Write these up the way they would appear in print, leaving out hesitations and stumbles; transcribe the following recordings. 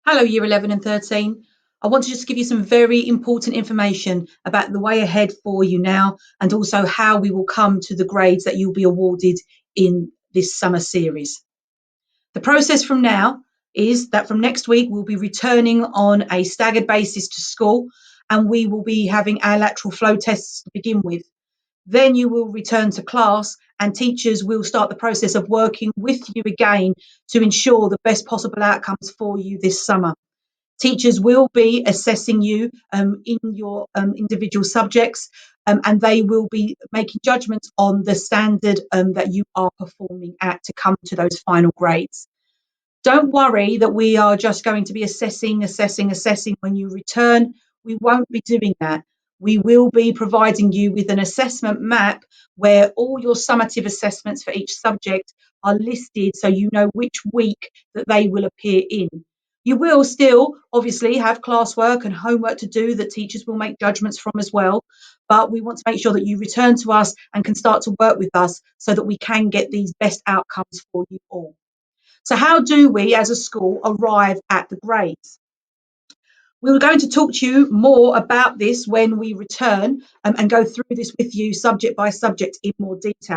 Hello, Year 11 and 13. I want to just give you some very important information about the way ahead for you now and also how we will come to the grades that you'll be awarded in this summer series. The process from now is that from next week, we'll be returning on a staggered basis to school and we will be having our lateral flow tests to begin with. Then you will return to class and teachers will start the process of working with you again to ensure the best possible outcomes for you this summer. Teachers will be assessing you in your individual subjects and they will be making judgments on the standard that you are performing at to come to those final grades. Don't worry that we are just going to be assessing when you return. We won't be doing that. We will be providing you with an assessment map where all your summative assessments for each subject are listed so you know which week that they will appear in. You will still obviously have classwork and homework to do that teachers will make judgments from as well, but we want to make sure that you return to us and can start to work with us so that we can get these best outcomes for you all. So how do we as a school arrive at the grades? We were going to talk to you more about this when we return and go through this with you subject by subject in more detail.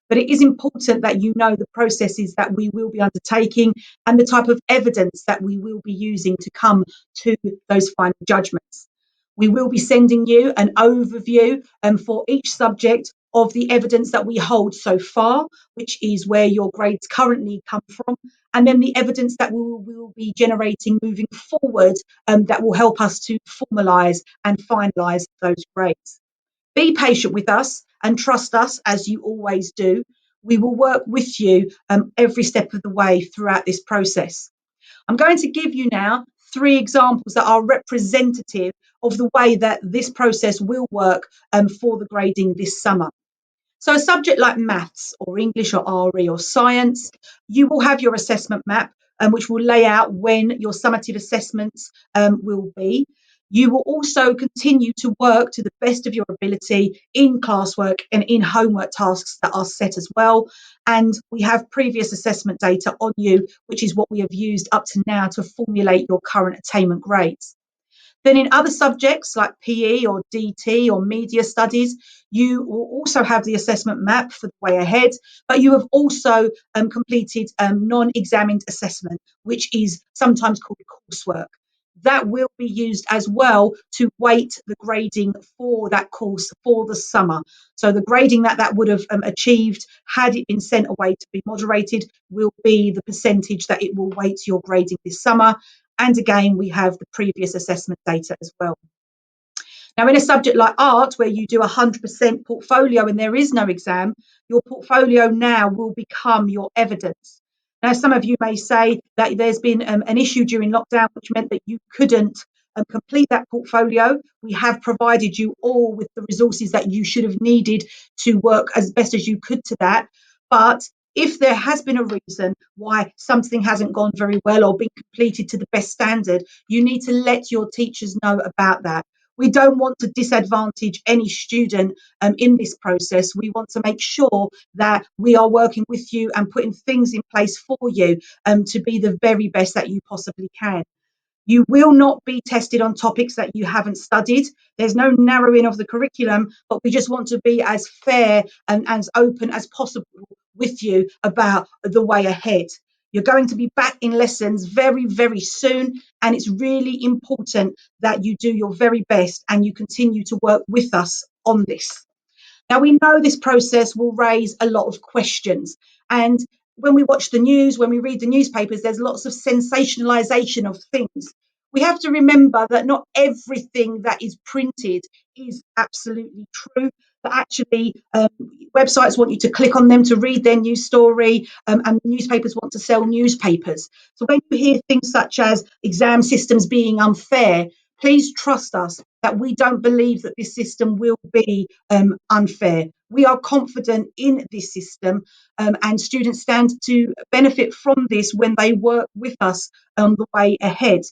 But it is important that you know the processes that we will be undertaking and the type of evidence that we will be using to come to those final judgments. We will be sending you an overview for each subject of the evidence that we hold so far, which is where your grades currently come from, and then the evidence that we will be generating moving forward that will help us to formalise and finalise those grades. Be patient with us and trust us as you always do. We will work with you every step of the way throughout this process. I'm going to give you now three examples that are representative of the way that this process will work for the grading this summer. So a subject like maths or English or RE or science, you will have your assessment map, which will lay out when your summative assessments will be. You will also continue to work to the best of your ability in classwork and in homework tasks that are set as well. And we have previous assessment data on you, which is what we have used up to now to formulate your current attainment grades. Then in other subjects like PE or DT or media studies, you will also have the assessment map for the way ahead, but you have also completed non-examined assessment, which is sometimes called coursework. That will be used as well to weight the grading for that course for the summer. So the grading that would have achieved had it been sent away to be moderated will be the percentage that it will weight your grading this summer. And again, we have the previous assessment data as well. Now, in a subject like art, where you do 100% portfolio and there is no exam, your portfolio now will become your evidence. Now, some of you may say that there's been an issue during lockdown, which meant that you couldn't complete that portfolio. We have provided you all with the resources that you should have needed to work as best as you could to that. But if there has been a reason why something hasn't gone very well or been completed to the best standard, you need to let your teachers know about that. We don't want to disadvantage any student in this process. We want to make sure that we are working with you and putting things in place for you to be the very best that you possibly can. You will not be tested on topics that you haven't studied. There's no narrowing of the curriculum, but we just want to be as fair and as open as possible with you about the way ahead. You're going to be back in lessons very, very soon, and it's really important that you do your very best and you continue to work with us on this. Now, we know this process will raise a lot of questions. And when we watch the news, when we read the newspapers, there's lots of sensationalization of things. We have to remember that not everything that is printed is absolutely true. That actually, websites want you to click on them to read their news story, and newspapers want to sell newspapers. So when you hear things such as exam systems being unfair, please trust us that we don't believe that this system will be unfair. We are confident in this system, and students stand to benefit from this when they work with us the way ahead.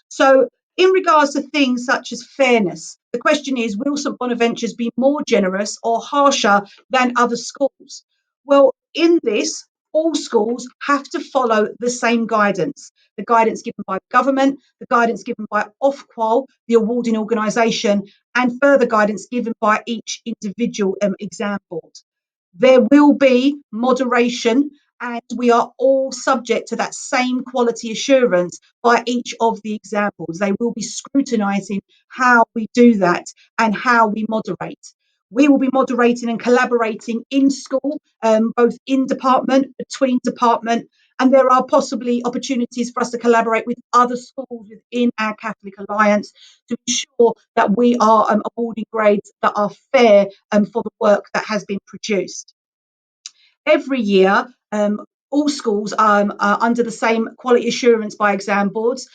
So in regards to things such as fairness, the question is, will St Bonaventures be more generous or harsher than other schools? Well, in this, all schools have to follow the same guidance, the guidance given by government, the guidance given by Ofqual, the awarding organisation, and further guidance given by each individual exam board. There will be moderation, and we are all subject to that same quality assurance by each of the examples. They will be scrutinising how we do that and how we moderate. We will be moderating and collaborating in school, both in department, between department, and there are possibly opportunities for us to collaborate with other schools within our Catholic Alliance to ensure that we are awarding grades that are fair for the work that has been produced. Every year, all schools are under the same quality assurance by exam boards,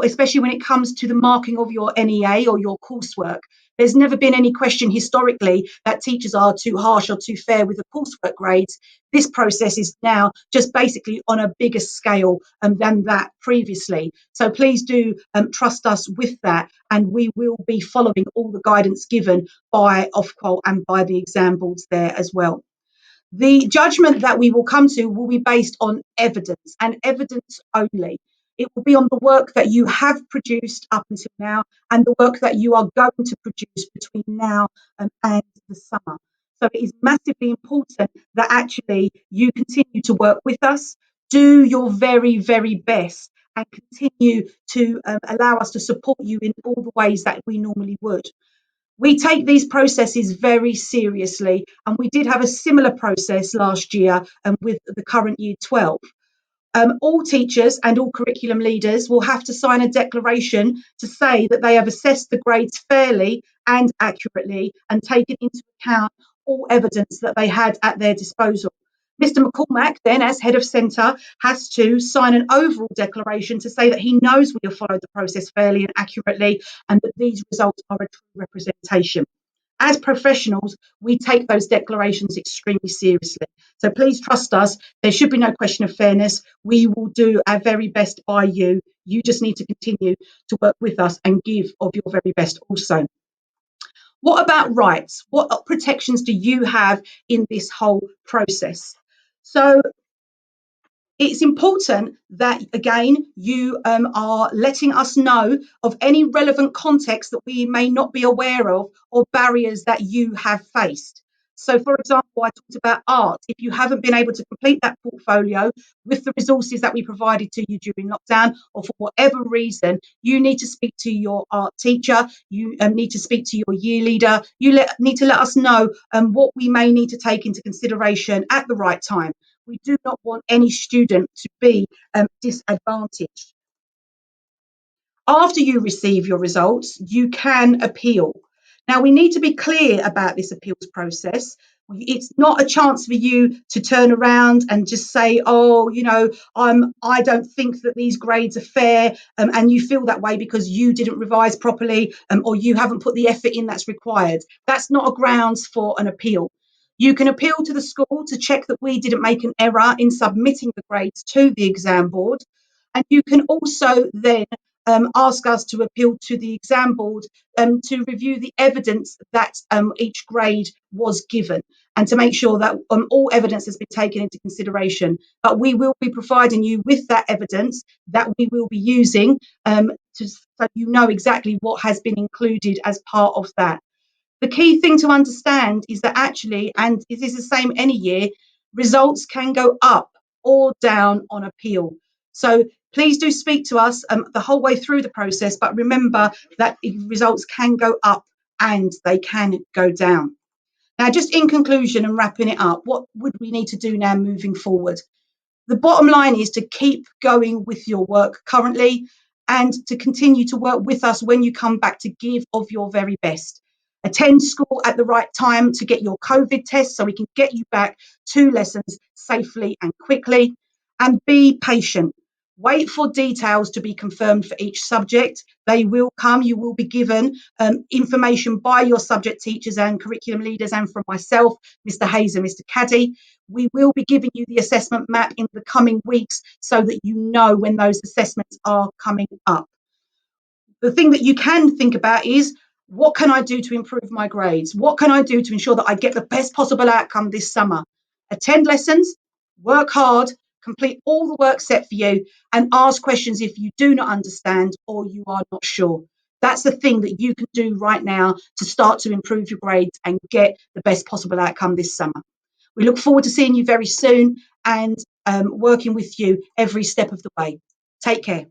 especially when it comes to the marking of your NEA or your coursework. There's never been any question historically that teachers are too harsh or too fair with the coursework grades. This process is now just basically on a bigger scale than that previously. So please do trust us with that, and we will be following all the guidance given by Ofqual and by the exam boards there as well. The judgment that we will come to will be based on evidence and evidence only. It will be on the work that you have produced up until now and the work that you are going to produce between now and the summer. So it is massively important that actually you continue to work with us, do your very, very best, and continue to allow us to support you in all the ways that we normally would. We take these processes very seriously, and we did have a similar process last year with the current Year 12. All teachers and all curriculum leaders will have to sign a declaration to say that they have assessed the grades fairly and accurately and taken into account all evidence that they had at their disposal. Mr. McCormack, then, as head of centre, has to sign an overall declaration to say that he knows we have followed the process fairly and accurately and that these results are a true representation. As professionals, we take those declarations extremely seriously. So please trust us. There should be no question of fairness. We will do our very best by you. You just need to continue to work with us and give of your very best also. What about rights? What protections do you have in this whole process? So it's important that, again, you are letting us know of any relevant context that we may not be aware of or barriers that you have faced. So, for example, I talked about art. If you haven't been able to complete that portfolio with the resources that we provided to you during lockdown, or for whatever reason, you need to speak to your art teacher, you need to speak to your year leader, need to let us know what we may need to take into consideration at the right time. We do not want any student to be disadvantaged. After you receive your results, you can appeal. Now, we need to be clear about this appeals process. It's not a chance for you to turn around and just say, oh, you know, I don't think that these grades are fair, and you feel that way because you didn't revise properly or you haven't put the effort in that's required. That's not a grounds for an appeal. You can appeal to the school to check that we didn't make an error in submitting the grades to the exam board. And you can also then ask us to appeal to the exam board to review the evidence that each grade was given and to make sure that all evidence has been taken into consideration. But we will be providing you with that evidence that we will be using so you know exactly what has been included as part of that. The key thing to understand is that actually, and it is the same any year, results can go up or down on appeal. So please do speak to us the whole way through the process, but remember that results can go up and they can go down. Now, just in conclusion and wrapping it up, what would we need to do now moving forward? The bottom line is to keep going with your work currently and to continue to work with us when you come back to give of your very best. Attend school at the right time to get your COVID test so we can get you back to lessons safely and quickly. And be patient. Wait for details to be confirmed for each subject. They will come. You will be given information by your subject teachers and curriculum leaders and from myself, Mr. Hayes and Mr. Caddy. We will be giving you the assessment map in the coming weeks so that you know when those assessments are coming up. The thing that you can think about is, what can I do to improve my grades? What can I do to ensure that I get the best possible outcome this summer? Attend lessons, Work hard, complete all the work set for you, and ask questions if you do not understand or you are not sure. That's the thing that you can do right now to start to improve your grades and get the best possible outcome this summer. We look forward to seeing you very soon and working with you every step of the way. Take care.